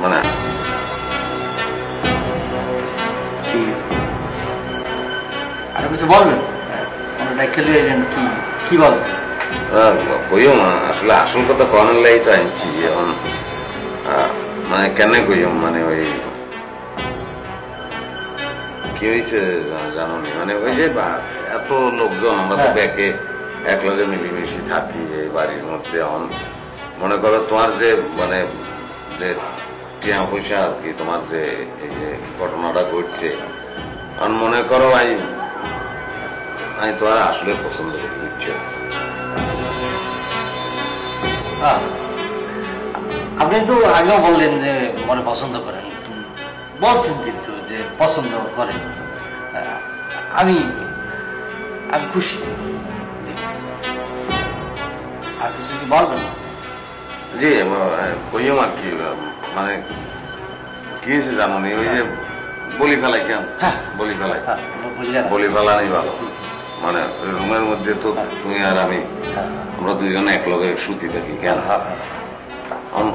মানে আর কিছু বলবেন কি কি বলবেন? কইও না, আসলে আসল কথা কনের লাই তো আনছি এখন। মানে কেন কইম, মানে ওই কি হয়েছে জানো নি, মানে ওই যে এত লোকজন আমরা তো ব্যাকে এক লগে মিলিমিশি থাকি এই বাড়ির মধ্যে। এখন মনে করো তোমার যে মানে যে টিয়া পয়সা আর কি, তোমার যে এই যে ঘটনাটা ঘটছে, এখন মনে করো আমি তোমার আসলে পছন্দ করি, বুঝছো? আপনি তো আগেও বললেন যে মনে পছন্দ করেন, বলছেন কিন্তু যে পছন্দ করেন। আমি আমি খুশি। আর কিছু কি বলবেন? জি কইম আর কি, মানে কি হয়েছে জানো নি, ওই যে বলি ফেলাই কেন, বলি ফেলাই বলি ফেলানি ভালো। মানে ওই রুমের মধ্যে তো তুমি আর আমি আমরা দুইজনে এক লগে শুতি থাকি কেন।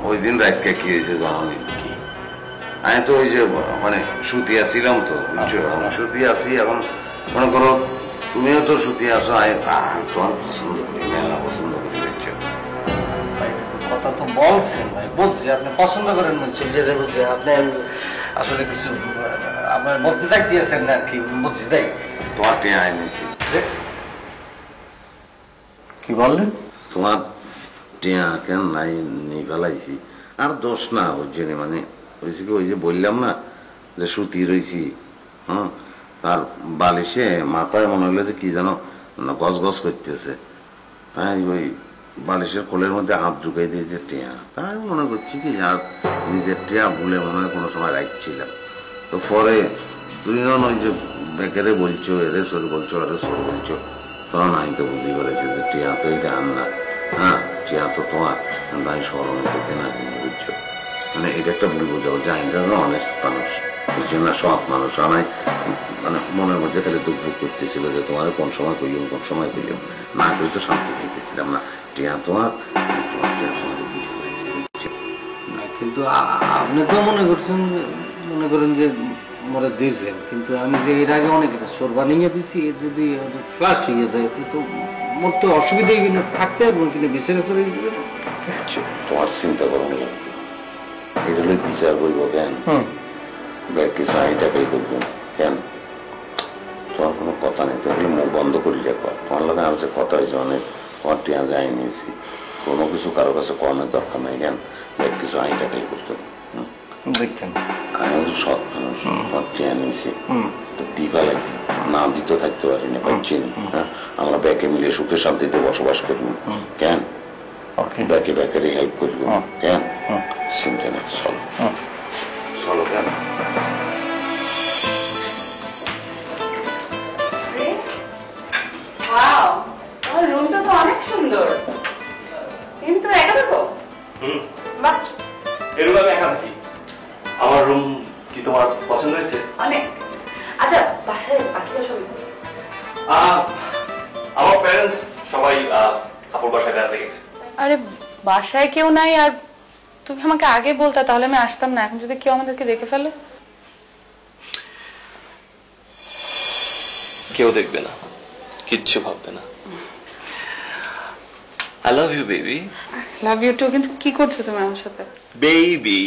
ওই দিন রাতকে কি হয়েছে জানো নি, আমি তো ওই যে মানে সুতি ছিলাম তো, বুঝছো? সুতি আছি এখন, মনে করো তুমিও তো সুতি আছো, আমি তোমার পছন্দ করি, মেলা পছন্দ করি, বুঝছো? কথা তো বলছেন ভাই, বুঝছি আপনি পছন্দ করেন, বুঝছি আপনি আসলে কিছু আপনার বলতে চাই দিয়েছেন না আর কি, বুঝছি। তাই তোমার টিয়া আইনিছি। কি বললেন? তোমার টিয়া কেন নাই নিয়ে ফেলাইছি, আর দোষ না ওই জন্য, মানে হয়েছে কি ওই যে বললাম না যে সুতি রয়েছি, হ্যাঁ, তার বালিশে মাথায় মনে হলো যে কি যেন গজ গজ করতেছে। হ্যাঁ, ওই বালিশের কোলের মধ্যে হাত ঢুকাই দিয়েছে টিয়া। তাই মনে করছি কি আর নিজের টিয়া ভুলে মনে হয় কোনো সময় রাখছিলাম। তো পরে দুইজন ওই যে বেকেরে বলছো, এরে সর বলছো, এরে সর বলছো, তখন আমি তো বুঝি করেছি যে টিয়া তো এটা আন না, হ্যাঁ টিয়া তো তোমার, তাই স্মরণ করতে না, বুঝছো? মানে এটা একটা ভুল বোঝাও যে আমি অনেস্ট মানুষ, বুঝছো না, সৎ মানুষ। আমি মানে মনের মধ্যে খালি দুঃখ করতেছিল যে তোমার কোন সময় কইলাম, কোন সময় কইলাম না কই তো শান্তি পেতেছিলাম না। টিয়া তোমার, তোমার টিয়া তোমার বুঝে করেছি, বুঝছো? কিন্তু আপনি তো মনে করেন যে মরে দিয়েছেন, কিন্তু আমি যে এর আগে অনেক সোর বানিয়ে দিছি, যদি ফ্লাশ হয়ে যায় তো মোর তো অসুবিধাই কিনা থাকতে পারবো, কিন্তু বিচারে চলে গেলে তোমার চিন্তা করো না, এটা হলে বিচার করবো কেন, কিছু আমি টাকাই করবো কেন, তোমার কোনো কথা নেই। তাহলে মুখ বন্ধ করি দেখো, তোমার লাগে আমার যে কথা হয়েছে অনেক, তোমার টিয়া যাই নিয়েছি, কোনো কিছু কারো কাছে করানোর দরকার নাই কেন, কিছু আমি টাকাই করতো। দেখেন আমি সৎ মানুষ, তোমার টিয়া নিয়েছি তো দিবা লাগছে, না দিতে থাকতে পারি না, পাচ্ছি না। হ্যাঁ, আমরা ব্যাকে মিলে সুখে শান্তিতে বসবাস করবো কেন, ব্যাকে ব্যাকেরই হেল্প করবো কেন, চিন্তা নেই, চলো চলো কেন। রুমটা তো অনেক সুন্দর, কিন্তু একা থাকো? এরকম আমি একা থাকি। আমার রুম কি তোমার পছন্দ হয়েছে? অনেক। আচ্ছা, বাসায় বাকিরা সবাই? আমার প্যারেন্টস সবাই আপুর বাসায় বেড়াতে গেছে। আরে বাসায় কেউ নাই, আর তুমি আমাকে আগে বলতা তাহলে আমি আসতাম না। এখন যদি কেউ আমাদেরকে দেখে ফেলে? কেউ দেখবে না, কিচ্ছু ভাববে না। I love you baby. Love you too. কিন্তু কি করছো তুমি আমার সাথে? বেবি,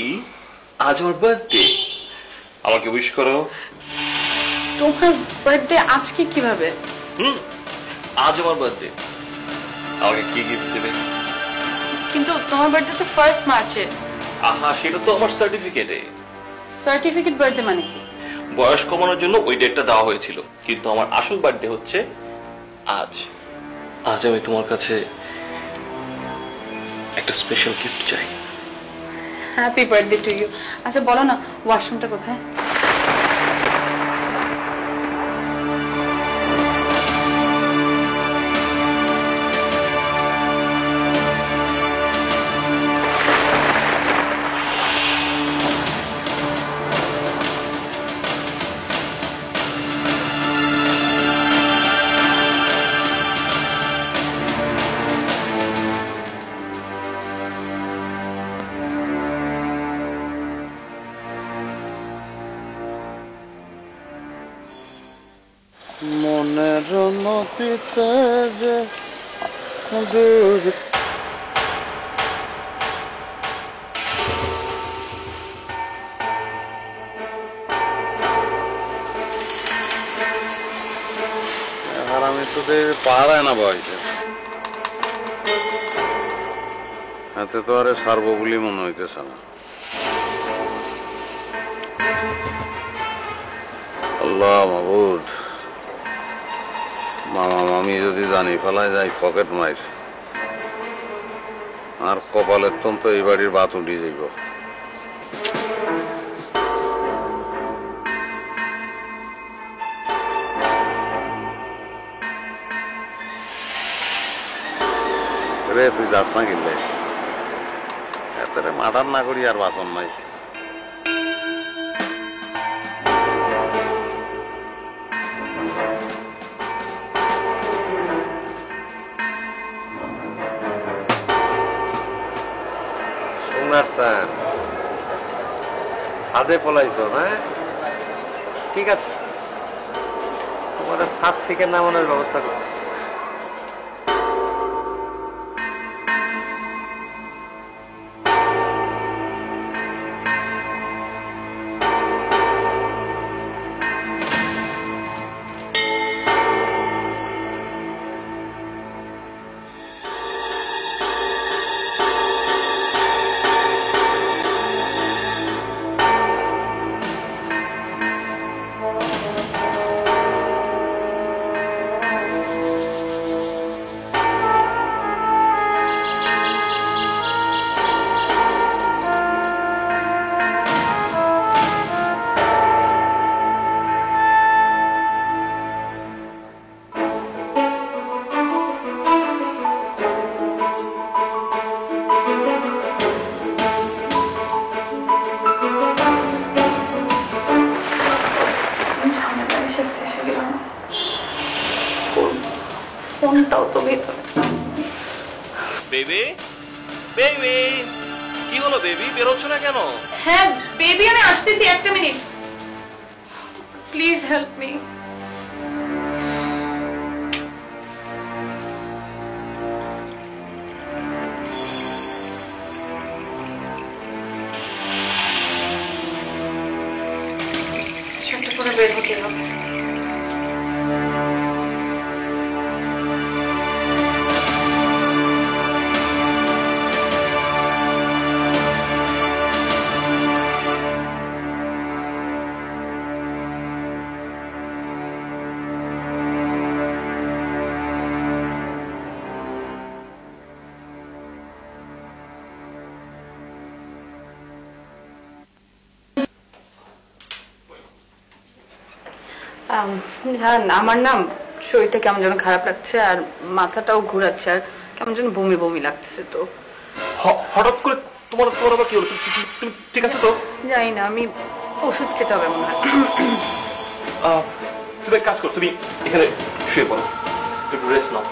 আজ আমার বার্থডে, আমাকে উইশ করো। তোমার বার্থডে আজকে কিভাবে? আজ আমার বার্থডে, আমাকে কি গিফট দেবে? কিন্তু তোমার বার্থডে তো 1 মার্চে। আহা, সেটা তো আমার সার্টিফিকেটে। সার্টিফিকেট বার্থডে মানে কি? বয়স কমানোর জন্য ওই ডেটটা দেওয়া হয়েছিল, কিন্তু আমার আসল বার্থডে হচ্ছে আজ। আজ আমি তোমার কাছে একটা স্পেশাল গিফট চাই। Happy birthday to you. আচ্ছা বলো না, ওয়াশরুমটা কোথায়? মনের নদীতে যে দূর হারামি তো পাহাড়ায় না বয়সে হাতে তো আরে সারবো বলে মনে হইতেছে না। আল্লাহ মাবুদ, মামা মামি যদি জানি ফেলায় যাই পকেট মাইর, আর কপালের তন্ত এই বাড়ির বাত উঠে যাইব। রে তুই যাস না কিনলে এতরে মার্ডার না করি আর বাসন নাই। ছাদে পলাইছো না? ঠিক আছে, তোমার ছাদ থেকে নামানোর ব্যবস্থা করতেছি। ফোনটাও তো ভেতরে। বেবি বেবি, কি হলো বেবি, বেরোচ্ছ না কেন? হ্যাঁ বেবি, আমি আসতেছি, একটা মিনিট, প্লিজ হেল্প মি। ছোট্ট করে বের হতে হবে। জান, আমার নাম শরীরটা কেমন যেন খারাপ লাগছে, আর মাথাটাও ঘুরাচ্ছে, আর কেমন যেন বমি বমি লাগছে। তো হঠাৎ করে তোমার তোমার আবার কি হলো? তুমি ঠিক আছে তো? জানি না, আমি ওষুধ খেতে হবে মনে হয়। তুমি এক কাজ করো, তুমি এখানে শুয়ে পড়ো, একটু রেস্ট নাও।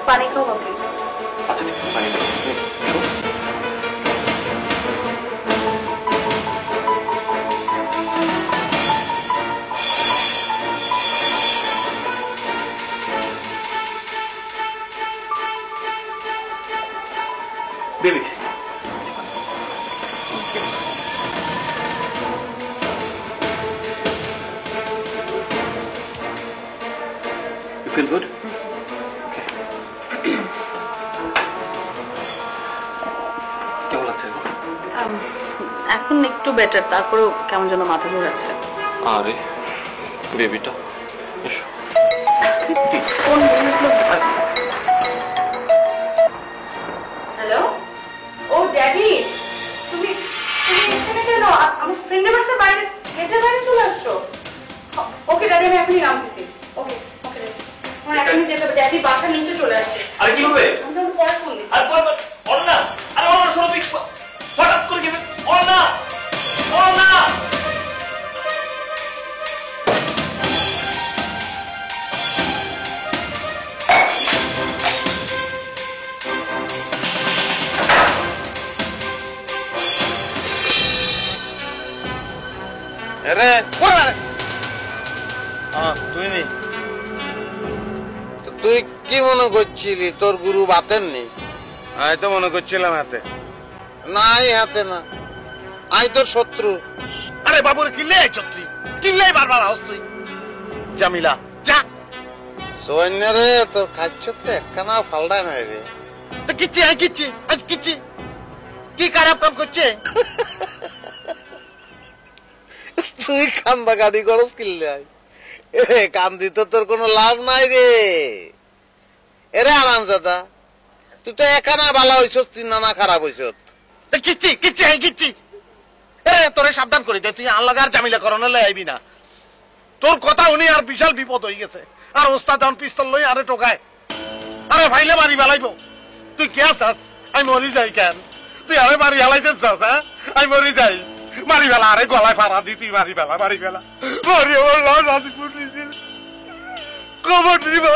পানি খাওয়া প্লিজ। আচ্ছা ঠিক আছে, পানি দাও। Baby. You feel good? Okay. কেমন লাগছে? এখন একটু বেটার, তারপরেও কেমন যেন মাথা ঘোরাচ্ছে। আরে বেবিটা এসো। কোন হ্যালো, ও ড্যাডি, তুমি এখানে কেন? আমার ফ্রেন্ডের বাসা বাইরে, গেটের বাইরে চলে আসছো? ওকে ড্যাডি, আমি এখনই নামতেছি। ওকে ওকে ড্যাডি, আমার এখনই যেতে হবে। ড্যাডি বাসার নিচে চলে আসছে। আরে কি হবে? আমি তোমাকে পরে ফোন দিচ্ছি। আরে পরে অননা, আরে অননা শোনো, তুই হঠাৎ করে গেবে। অননা অননা, আরে তুই নি তুই কি মনে করছিলি তোর গুরু বাতেন নি? আমি তো মনে করছিলাম হাতে। নাই হাতে না, আই তোর শত্রু। আরে বাবুর কিল্লে ছত্রি, কিল্লে বারবার আওস তুই। জামিলা যা। সোয়ান্যা রে, তোর খাচ্ছ তো একখানা ফালডায় নাই রে। তো কিচ্ছি আই কিচ্ছি আজ কিচ্ছি কি খারাপ কাম করছে? তুই কান্দা গাড়ি করস কিনলে আই কান্দি তো তোর কোনো লাভ নাই রে। এরে আরামজাদা, তুই তো এখানা ভালো হইছ, তুই নানা খারাপ হইছ। কিচ্ছি কিচ্ছি আই কিচ্ছি। তোরে সাবধান করে দে, তুই আল্লাহ আর জামিলা করনে আইবি না। তোর কথা উনি আর বিশাল বিপদ হয়ে গেছে। আর ওস্তাদ যখন পিস্তল লই আরে টোকায়, আরে ভাইলে বাড়ি বেলাইব। তুই কে আসাস? আমি মরি যাই কেন? তুই আরে বাড়ি হেলাইতে চাস? হ্যাঁ, আমি মরি যাই মারি বেলা। আরে গলায় ফাড়া দি তুই মারি বেলা, মারি বেলা মরি খবর দিব।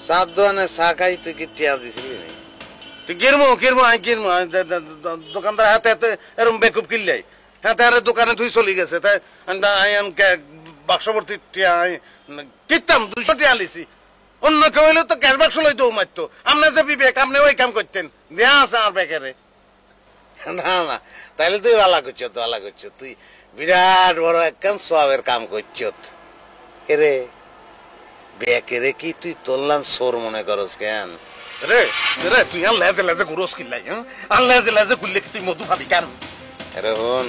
সাত দোয়ানে চা খাই তুই কি টিয়া দিছিলি? তুই গিরমো গিরমো আই গিরমো। দোকানদার হাতে হাতে এরকম বেকুব কিনলাই হাতে হাতে দোকানে তুই চলে গেছে। তাই বাক্স ভর্তি টিয়া কিনতাম 200 টিয়া লিছি। অন্য কেউ হইলে তো ক্যাশ বাক্স লইতো মারতো। আপনার যে বিবেক, আপনি ওই কাম করতেন। দেয়া আছে আমার বেকারে। না না, তাইলে তুই ভালো করছ, ভালো করছ। তুই বিরাট বড় একখান সবের কাম করছ। এরে বেকেরে কি তুই তোললাম সোর মনে করস কেন রে? রে তুই আর লেজে লেজে ঘুরোস কিনলাই। হ্যাঁ, আর লেজে লেজে ঘুরলে কি তুই মধু খাবি কেন? আরে হন,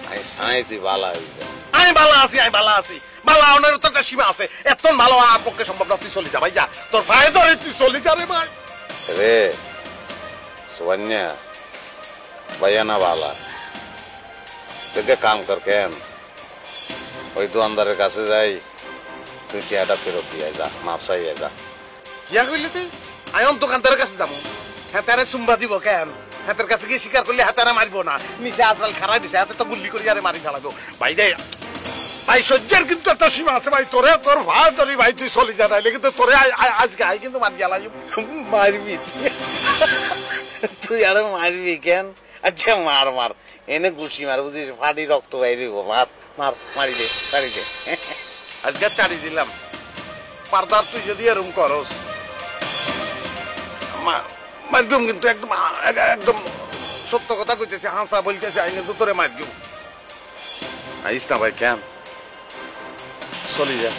আমি সাই তুই ভালো হইছ। আমি ভালো আছি, আমি ভালো আছি। ভালো আনার তো একটা সীমা আছে। এত ভালো আর পক্ষে সম্ভব না। তুই চলে যা ভাই, যা। তোর ভাই ধরে তুই চলে যা রে ভাই। রে সোয়ান্যা, ভাইয়া না ভালা, তুই কাম কর কেন, ওই দোকানদারের কাছে যাই, তুই টিয়াটা ফেরত দিয়ে যা, মাপ চাইয়ে যা। কিয়া কইলি তুই? আমি দোকানদারের কাছে যাবো? হ্যাঁ, তারে চুম্বা দিব কেন? হাতের কাছে গিয়ে স্বীকার করলে হাতারা মারবো না। নিচে আজকাল খারাপ দিছে, হাতে তো গুল্লি করি আরে মারি ফেলাবো ভাই রে। ভাই সহ্যের কিন্তু একটা সীমা আছে ভাই। তোরে তোর ভাই ধরি ভাই, তুই চলে যা। নাইলে কিন্তু তোরে আজকে আই কিন্তু মারি জ্বালাই মারবি তুই আরে মারবি কেন? আচ্ছা মার মার, এনে ঘুষি মার, বুঝিস ফাটি রক্ত বাইরিব। মার মার, মারি দে, মারি দে। আজকে চারি দিলাম। পারদার তুই যদি এরম করস মারদম কিন্তু একদম একদম সত্য কথা কইতেছে, হাসা বলতেছে। আমি কিন্তু তোরে মারদম। আইস না ভাই কেন? চলে যা।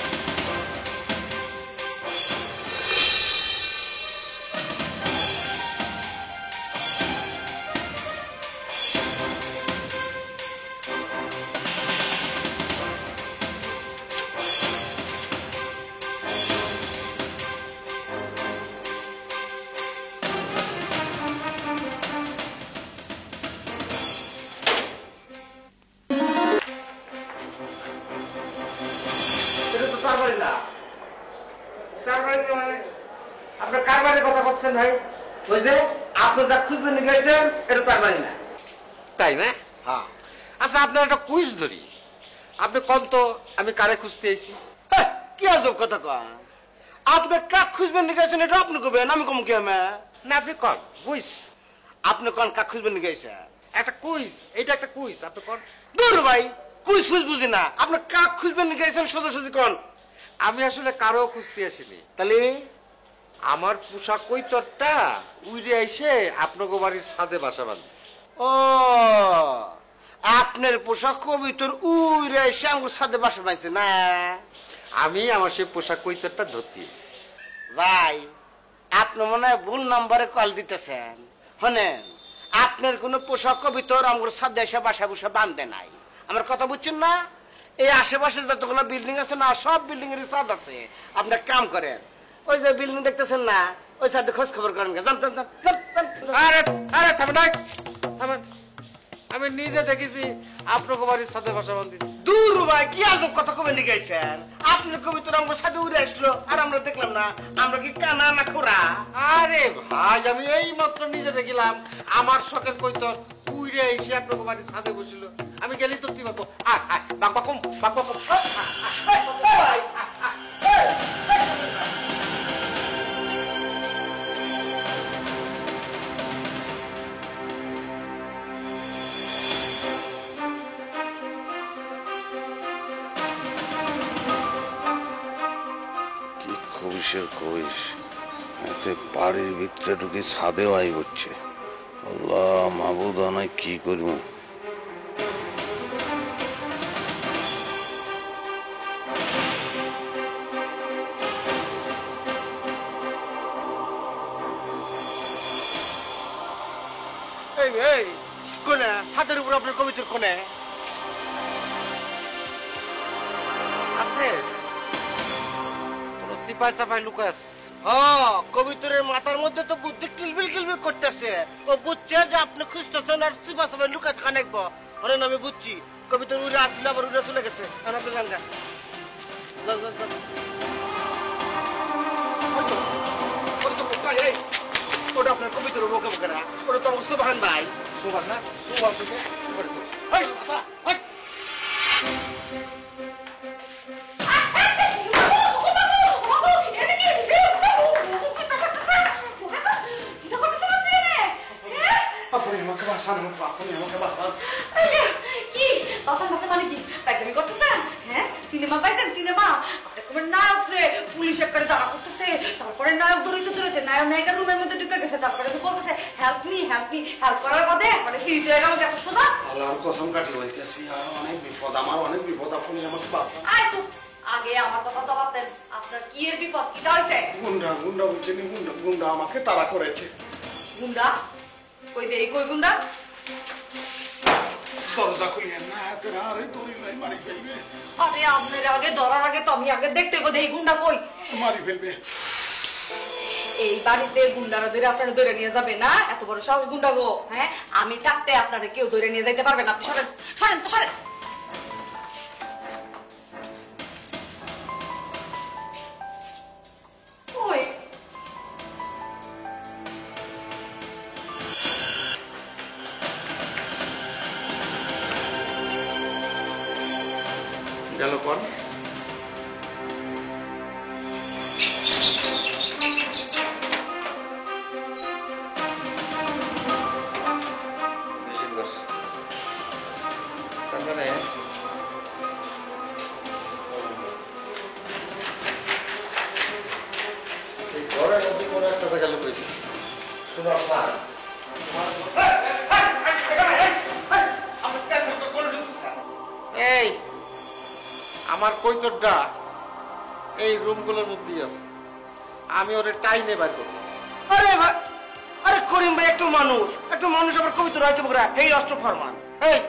আপনার কারবারের কথা বলছেন ভাই? ওই যে আপনি যা খুঁজবেন গেছেন, এটা কারবারি না, তাই না? হ্যাঁ। আচ্ছা, আপনার একটা কুইজ ধরি। আপনি কন তো আমি কারে খুঁজতে এসেছি? কি আজব কথা কন? আপনি কাক খুঁজবেন গেছেন, এটা আপনি কবেন, আমি কম কি আমি না? আপনি কন কুইজ। আপনি কন কাক খুঁজবেন গেছেন? একটা কুইজ, এটা একটা কুইজ। আপনি কন। দূর ভাই, কুইজ ফুইজ বুঝি না। আপনি কাক খুঁজবেন গেছেন সোজা সুজি কন। আমি আসলে কারো খুঁজতে আসিনি। তাহলে আমার পোশাক কৈতরটা উইরে এসে আপনাকে বাড়ির ছাদে বাসা বাঁধছে। ও, আপনার পোশাক কবিতর উইরে এসে আমার ছাদে বাসা বাঁধছে না? আমি আমার সেই পোশাক কৈতরটা ধরতে ভাই, আপনি মনে হয় ভুল নম্বরে কল দিতেছেন। শোনেন, আপনার কোন পোশাক কবিতর আমার ছাদে এসে বাসা বসা বাঁধবে নাই। আমার কথা বুঝছেন না? এই আশেপাশে যতগুলো বিল্ডিং আছে না, সব বিল্ডিং এর ছাদ আছে। আপনি কাম করেন, ওই যে বিল্ডিং দেখতেছেন না, ওই ছাদে খোঁজ খবর করেন। আমি নিজে দেখেছি আপনাকে বাড়ির সাথে বাসা বাঁধিছি। দূর ভাই, কি আজব কথা কবে লিখেছেন? আপনার কবিতর আমার সাথে উড়ে আসলো আর আমরা দেখলাম না। আমরা কি কানা না খোরা? আরে ভাই, আমি এই মাত্র নিজে দেখলাম আমার শখের কৈতর উড়ে এসে আপনাকে বাড়ির সাথে বসিল। আমি গেলি তো কি বাকো বাবা কম বাবা কম। কিসের কইস, এতে বাড়ির ভিতরে ঢুকে ছাদেও আই করছে। আল্লাহ মাহবুদ নাই কি করব। এই এই কোনে ছাদের উপর আপনার কবিতার কোনে আছে কোন সিপাই সাপাই লুকাস? কবিতরের মাথার মধ্যে তো বুদ্ধি কিলবিল কিলবিল করতেছে। ও বুঝছে যে আপনি খুঁজতেছেন আর সিপাই সাপাই লুকাস খানেকব। অনেক আমি বুঝছি কবিতর উড়ে আসছিল আবার উড়ে চলে গেছে। আপনি জান ওটা আপনার কবিতর মুখে মুখে না, ওটা তো আমার সুবাহান ভাই। সুবাহ না সুবাহ আপনি আমাকে বাঁচান, আপনি আমাকে বাঁচান। কি বাবা সাথে মানে কি পাইকারি করতেছেন? হ্যাঁ সিনেমা পাইছেন? সিনেমা আপনার নায়ক রে পুলিশ একটা যারা করতেছে, তারপরে নায়ক ধরেছে নায়ক নায়িকার রুমের মধ্যে ঢুকে গেছে, তারপরে বলতেছে হেল্প মি হেল্প করার বাদে মানে সিরিজ হয়ে গেল দেখো শোনা। আল্লাহর কসম কাটি বলতেছি আর অনেক বিপদ, আমার অনেক বিপদ, আপনি আমাকে বাঁচান। আয় তো আগে আমার কথা তো ভাবতেন, আপনার কি এর বিপদ কিটা হয়েছে? গুন্ডা গুন্ডা বলছেন, গুন্ডা গুন্ডা আমাকে তাড়া করেছে। গুন্ডা কই দেই কই গুন্ডা? দরজা খুলিয়েন না, আরে তুই মারি ফেলবে। আরে আপনার আগে ধরার আগে তো আমি আগে দেখতে গো দেই গুন্ডা কই মারি ফেলবে। এই বাড়িতে গুন্ডারা ধরে আপনারা ধরে নিয়ে যাবে না? এত বড় সাহস গুন্ডা গো? হ্যাঁ আমি থাকতে আপনারা কেউ ধরে নিয়ে যাইতে পারবে না। আপনি সরেন সরেন তো সরেন। ওই গেল কোন ঘরের মধ্যে কোনো একটা জায়গা লুকিয়েছে। শোনো স্যার, এই আমার কৈতরটা এই রুমগুলোর মধ্যেই আছে, আমি ওরে টাইমে বার করবো। আরে ভাই, আরে করিম ভাই একটু মানুষ আবার কবিতা রাখতে বকরা এই অষ্ট ফরমান। এই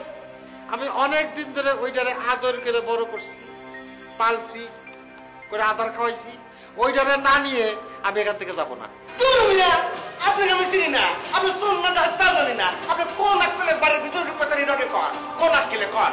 আমি অনেক দিন ধরে ওইটারে আদর করে বড় করছি, পালছি করে আদর খাওয়াইছি, ওইটারে না নিয়ে আমি এখান থেকে যাবো না। আপনি আমি চিনি না, আপনি জানি না, আপনি কোন আক্কেলে বাড়ির ভিতরে ঢুকতে কন, কোন আক্কেলে কন।